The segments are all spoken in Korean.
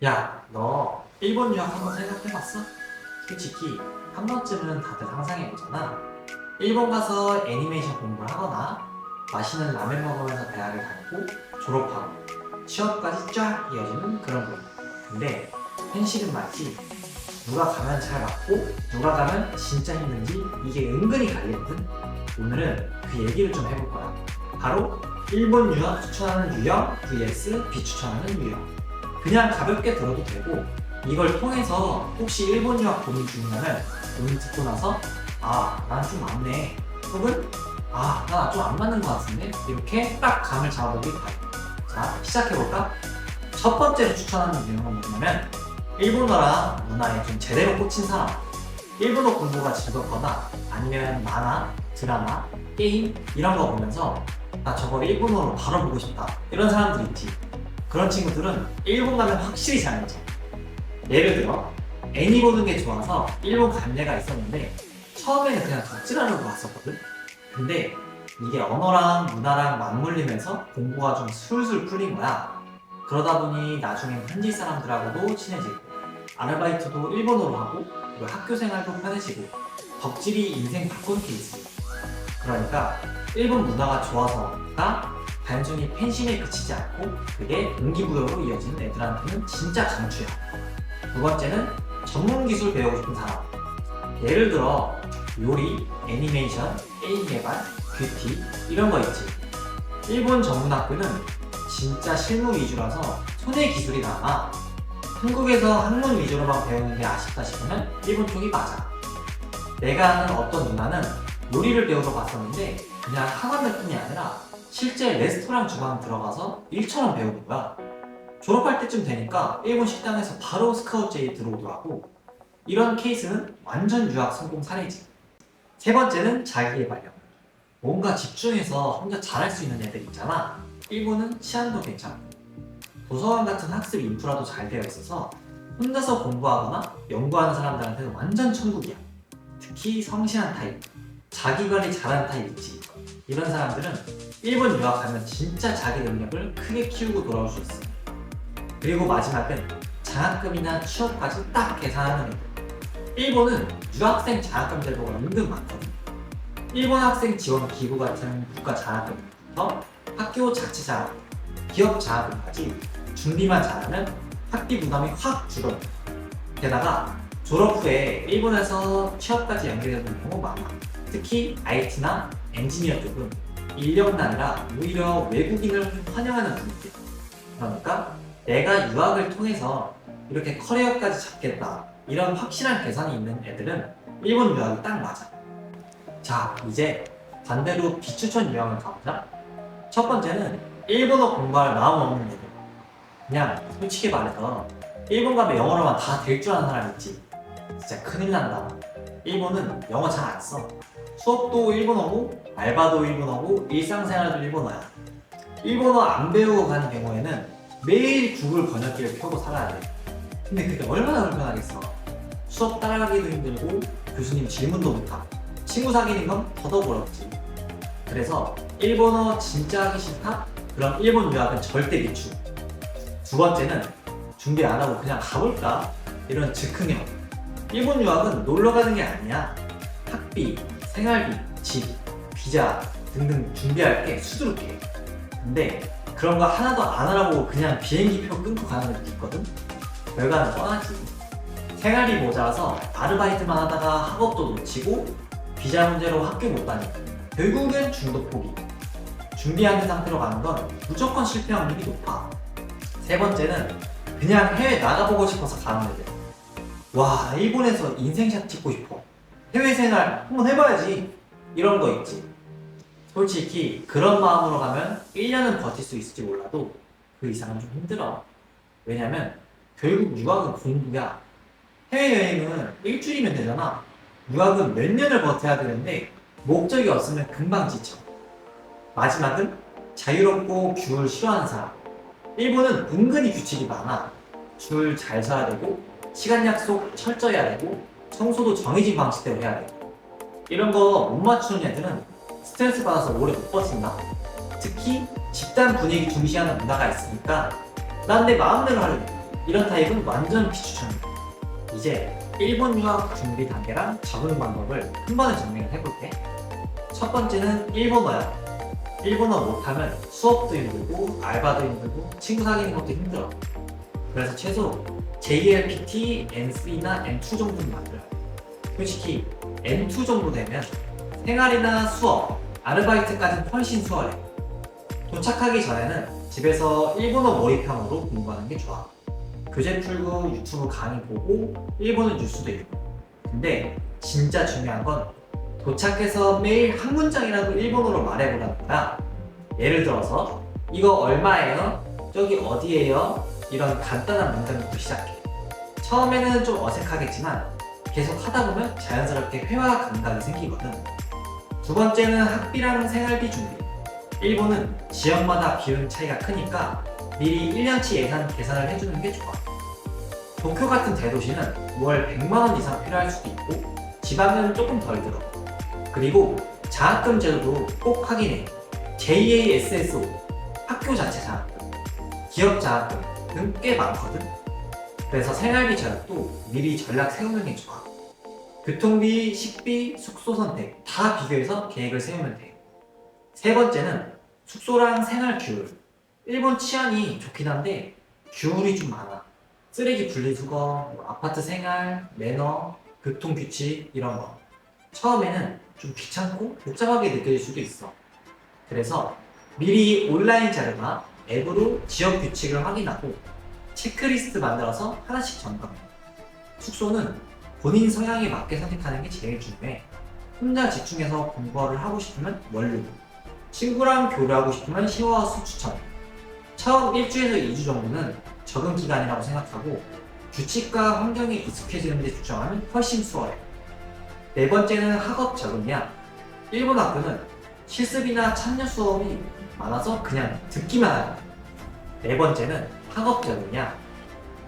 야, 너 일본 유학 한번 생각해봤어? 솔직히 한 번쯤은 다들 상상해보잖아. 일본 가서 애니메이션 공부를 하거나 맛있는 라면 먹으면서 대학을 다니고 졸업하고 취업까지 쫙 이어지는 그런 거. 근데 현실은 말이지. 누가 가면 잘 맞고 누가 가면 진짜 힘든지 이게 은근히 갈리거든. 오늘은 그 얘기를 좀 해볼 거야. 바로 일본 유학 추천하는 유형 vs 비추천하는 유형. 그냥 가볍게 들어도 되고 이걸 통해서 혹시 일본 유학 고민 중이라면 오늘 듣고 나서 난 좀 맞네 혹은 나 좀 안 맞는 것 같은데 이렇게 딱 감을 잡아보길 바래. 자, 시작해볼까? 첫 번째로 추천하는 유형은 뭐냐면 일본어랑 문화에 좀 제대로 꽂힌 사람. 일본어 공부가 즐겁거나 아니면 만화, 드라마, 게임 이런 거 보면서 나 저거 일본어로 바로 보고 싶다 이런 사람들 있지. 그런 친구들은 일본 가면 확실히 잘해져. 예를 들어 애니 보는 게 좋아서 일본 간 데가 있었는데 처음에는 그냥 덕질하려고 갔었거든. 근데 이게 언어랑 문화랑 맞물리면서 공부가 좀 술술 풀린 거야. 그러다 보니 나중엔 현지 사람들하고도 친해지고 아르바이트도 일본어로 하고 그리고 학교 생활도 편해지고 덕질이 인생 바꾼 케이스. 그러니까 일본 문화가 좋아서가 단순히 팬심에 그치지 않고 그게 동기부여로 이어지는 애들한테는 진짜 강추야. 두 번째는 전문 기술 배우고 싶은 사람. 예를 들어 요리, 애니메이션, 게임 개발, 뷰티 이런 거 있지. 일본 전문 학교는 진짜 실무 위주라서 손의 기술이 남아. 한국에서 학문 위주로만 배우는 게 아쉽다 싶으면 일본 쪽이 맞아. 내가 아는 어떤 누나는 요리를 배우러 갔었는데 그냥 학원 느낌이 아니라 실제 레스토랑 주방 들어가서 일처럼 배우는 거야. 졸업할 때쯤 되니까 일본 식당에서 바로 스카우트 제이 들어오더라고. 이런 케이스는 완전 유학 성공 사례지. 세 번째는 자기개발형. 뭔가 집중해서 혼자 잘할 수 있는 애들 있잖아. 일본은 치안도 괜찮고 도서관 같은 학습 인프라도 잘 되어 있어서 혼자서 공부하거나 연구하는 사람들한테는 완전 천국이야. 특히 성실한 타입, 자기관리 잘하는 타입 있지. 이런 사람들은 일본 유학 가면 진짜 자기 능력을 크게 키우고 돌아올 수 있어. 그리고 마지막은 장학금이나 취업까지 딱 계산하는 애들. 일본은 유학생 장학금 제도가 은근 많거든. 일본 학생 지원 기부 같은 국가 장학금부터 학교 자치 장학금, 기업 장학금까지 준비만 잘하면 학비 부담이 확 줄어요. 게다가 졸업 후에 일본에서 취업까지 연계되는 경우 많아. 특히 IT나 엔지니어 쪽은 인력난이라 오히려 외국인을 환영하는 분위기. 그러니까 내가 유학을 통해서 이렇게 커리어까지 잡겠다 이런 확실한 계산이 있는 애들은 일본 유학이 딱 맞아. 자, 이제 반대로 비추천 유형을 가보자. 첫 번째는 일본어 공부할 마음 없는 애들. 그냥 솔직히 말해서 일본 가면 영어로만 다 될 줄 아는 사람 있지. 진짜 큰일 난다. 일본은 영어 잘 안 써. 수업도 일본어고 알바도 일본어고 일상생활도 일본어야. 일본어 안 배우고 가는 경우에는 매일 구글 번역기를 켜고 살아야 돼. 근데 그게 얼마나 불편하겠어. 수업 따라가기도 힘들고 교수님 질문도 못하고 친구 사귀는 건 더더욱 어렵지. 그래서 일본어 진짜 하기 싫다? 그럼 일본 유학은 절대 비추. 두 번째는 준비 안 하고 그냥 가볼까? 이런 즉흥형. 일본 유학은 놀러 가는 게 아니야. 학비, 생활비, 집, 비자 등등 준비할 게 수두룩해. 근데 그런 거 하나도 안 알아보고 그냥 비행기표 끊고 가는 애도 있거든? 결과는 뻔하지. 생활비 모자라서 아르바이트만 하다가 학업도 놓치고 비자 문제로 학교 못 다니고 결국엔 중도 포기. 준비 안 된 상태로 가는 건 무조건 실패 확률이 높아. 세 번째는 그냥 해외 나가보고 싶어서 가는 애들. 와, 일본에서 인생샷 찍고 싶어. 해외 생활 한번 해봐야지. 이런 거 있지. 솔직히 그런 마음으로 가면 1년은 버틸 수 있을지 몰라도 그 이상은 좀 힘들어. 왜냐면 결국 유학은 공부야. 해외여행은 일주일이면 되잖아. 유학은 몇 년을 버텨야 되는데 목적이 없으면 금방 지쳐. 마지막은 자유롭고 귤을 싫어하는 사람. 일본은 은근히 규칙이 많아. 줄 잘 서야 되고 시간 약속 철저히 해야 되고 청소도 정해진 방식대로 해야 되고 이런 거 못 맞추는 애들은 스트레스 받아서 오래 못 버틴다. 특히 집단 분위기 중시하는 문화가 있으니까 난 내 마음대로 하려고. 이런 타입은 완전 비추천입니다. 이제 일본 유학 준비 단계랑 적응 방법을 한 번에 정리를 해볼게. 첫 번째는 일본어야. 일본어 못하면 수업도 힘들고 알바도 힘들고 친구 사귀는 것도 힘들어. 그래서 최소 JLPT N3나 N2 정도는 만들어야 돼. 솔직히 N2 정도 되면 생활이나 수업, 아르바이트까지는 훨씬 수월해. 도착하기 전에는 집에서 일본어 몰입형으로 공부하는 게 좋아. 교재 풀고 유튜브 강의 보고 일본어 뉴스도 읽고. 근데 진짜 중요한 건 도착해서 매일 한 문장이라도 일본어로 말해보라는 거야. 예를 들어서 이거 얼마예요? 저기 어디예요? 이런 간단한 문장부터 시작해. 처음에는 좀 어색하겠지만 계속 하다 보면 자연스럽게 회화 감각이 생기거든. 두 번째는 학비랑 생활비 준비. 일본은 지역마다 비용 차이가 크니까 미리 1년치 예산 계산을 해주는 게 좋아. 도쿄 같은 대도시는 월 100만 원 이상 필요할 수도 있고 지방은 조금 덜 들어. 그리고 장학금 제도도 꼭 확인해. JASSO, 학교 자체 장학금, 기업 장학금 등 꽤 많거든. 그래서 생활비 절약도 미리 전략 세우는 게 좋아. 교통비, 식비, 숙소 선택 다 비교해서 계획을 세우면 돼. 세 번째는 숙소랑 생활 규율. 일본 치안이 좋긴 한데 규율이 좀 많아. 쓰레기 분리수거, 아파트 생활, 매너, 교통 규칙 이런 거. 처음에는 좀 귀찮고 복잡하게 느껴질 수도 있어. 그래서 미리 온라인 자료나 앱으로 지역 규칙을 확인하고 체크리스트 만들어서 하나씩 점검해. 숙소는 본인 성향에 맞게 선택하는 게 제일 중요해. 혼자 집중해서 공부를 하고 싶으면 원룸, 친구랑 교류하고 싶으면 쉐어하우스 추천. 처음 1주에서 2주 정도는 적응 기간이라고 생각하고 규칙과 환경에 익숙해지는 데 집중하면 훨씬 수월해. 네 번째는 학업 적응이야. 일본 학교는 실습이나 참여 수업이 많아서 그냥 듣기만 하는 거야. 네 번째는 학업 적응이야.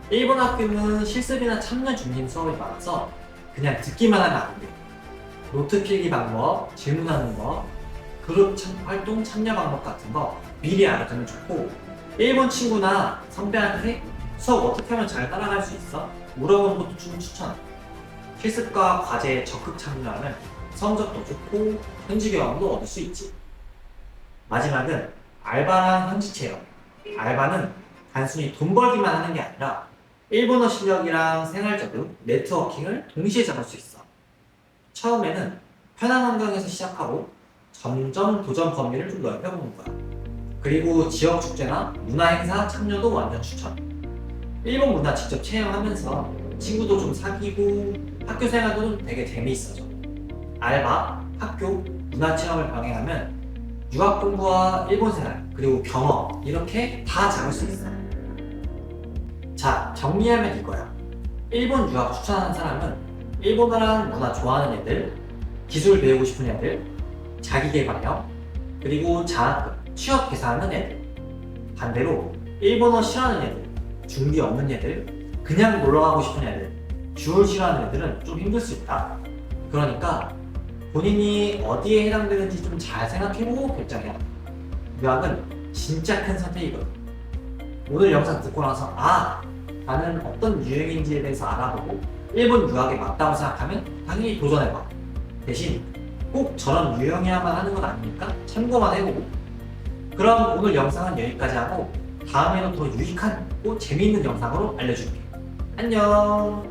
일본 학교는 실습이나 참여 중심 수업이 많아서 그냥 듣기만 하면 안 돼. 노트 필기 방법, 질문하는 거, 그룹 활동 참여 방법 같은 거 미리 알아두면 좋고, 일본 친구나 선배한테 수업 어떻게 하면 잘 따라갈 수 있어? 물어보는 것도 좀 추천해. 실습과 과제에 적극 참여하면 성적도 좋고 현지 경험도 얻을 수 있지. 마지막은 알바랑 현지 체험. 알바는 단순히 돈 벌기만 하는 게 아니라 일본어 실력이랑 생활 적응, 네트워킹을 동시에 잡을 수 있어. 처음에는 편한 환경에서 시작하고 점점 도전 범위를 좀 넓혀보는 거야. 그리고 지역 축제나 문화 행사 참여도 완전 추천. 일본 문화 직접 체험하면서 친구도 좀 사귀고 학교 생활도 좀 되게 재미있어져. 알바, 학교, 문화 체험을 병행하면 유학 공부와 일본 생활, 그리고 경험 이렇게 다 잡을 수 있어. 자, 정리하면 이거야. 일본 유학 추천하는 사람은 일본어랑 문화 좋아하는 애들, 기술 배우고 싶은 애들, 자기계발형, 그리고 장학금, 취업 계산하는 애들. 반대로 일본어 싫어하는 애들, 준비 없는 애들, 그냥 놀러가고 싶은 애들, 규율 싫어하는 애들은 좀 힘들 수 있다. 그러니까 본인이 어디에 해당되는지 좀 잘 생각해보고 결정해야 돼. 유학은 진짜 큰 선택이거든. 오늘 영상 듣고 나서 나는 어떤 유형인지에 대해서 알아보고 일본 유학에 맞다고 생각하면 당연히 도전해봐. 대신 꼭 저런 유형이야만 하는 건 아니니까 참고만 해보고. 그럼 오늘 영상은 여기까지 하고 다음에는 더 유익한 또 재미있는 영상으로 알려줄게. 안녕.